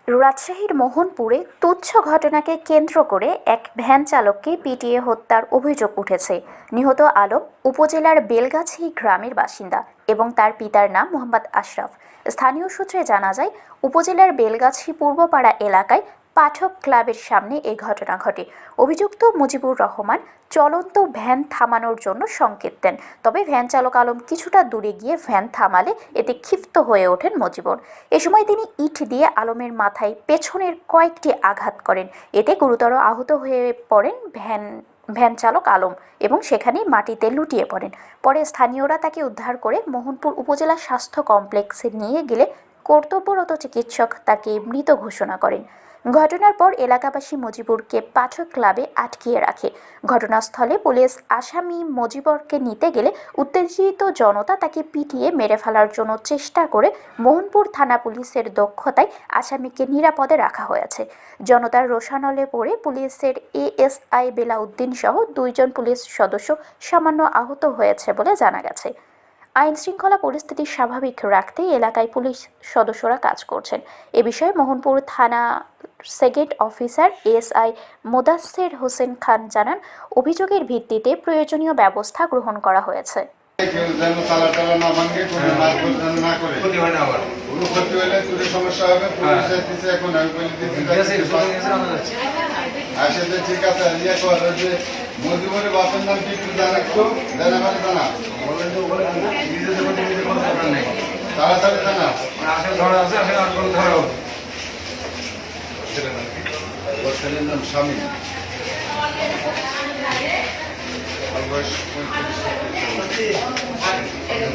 রাজশাহীর মোহনপুরে তুচ্ছ ঘটনাকে কেন্দ্র করে এক ভ্যান চালককে পিটিয়ে হত্যার অভিযোগ উঠেছে। নিহত আলম উপজেলার বেলগাছি গ্রামের বাসিন্দা এবং তার পিতার নাম মোহাম্মদ আশরাফ। স্থানীয় সূত্রে জানা যায়, উপজেলার বেলগাছি পূর্বপাড়া এলাকায় পাঠক ক্লাবের সামনে এই ঘটনা ঘটে। অভিযুক্ত মুজিবুর রহমান চলন্ত ভ্যান থামানোর জন্য সংকেত দেন, তবে ভ্যান চালক আলম কিছুটা দূরে গিয়ে ভ্যান থামালে এতে ক্ষিপ্ত হয়ে ওঠেন মুজিবুর। এ সময় তিনি ইট দিয়ে আলমের মাথায় পেছনের কয়েকটি আঘাত করেন। এতে গুরুতর আহত হয়ে পড়েন ভ্যান চালক আলম এবং সেখানেই মাটিতে লুটিয়ে পড়েন। পরে স্থানীয়রা তাকে উদ্ধার করে মোহনপুর উপজেলা স্বাস্থ্য কমপ্লেক্সে নিয়ে গেলে কর্তব্যরত চিকিৎসক তাকে মৃত ঘোষণা করেন। ঘটনার পর এলাকাবাসী মুজিবুরকে পাঠক ক্লাবে আটকিয়ে রাখে। ঘটনাস্থলে পুলিশ আসামি মুজিবুরকে নিতে গেলে উত্তেজিত জনতা তাকে পিটিয়ে মেরে ফেলার জন্য চেষ্টা করে। মোহনপুর থানা পুলিশের দক্ষতায় আসামিকে নিরাপদে রাখা হয়েছে। জনতার রোষানলে পড়ে পুলিশের এএসআই বেলাউদ্দিন সহ 2 জন পুলিশ সদস্য সামান্য আহত হয়েছে বলে জানা গেছে। আইন শৃঙ্খলা পরিস্থিতি স্বাভাবিক রাখতে এলাকায় পুলিশ সদস্যরা কাজ করছেন। এ বিষয়ে মোহনপুর থানা second officer SI Modasser Hossain Khan জানান, অভিযোগের ভিত্তিতে প্রয়োজনীয় ব্যবস্থা গ্রহণ করা হয়েছে। ঠিক আছে, মজুমুরের বাপের নাম কি একটু জানা, একটু জানা মানে জানা তাড়াতাড়ি জানা ছেলের নাম স্বামী, বয়স 35।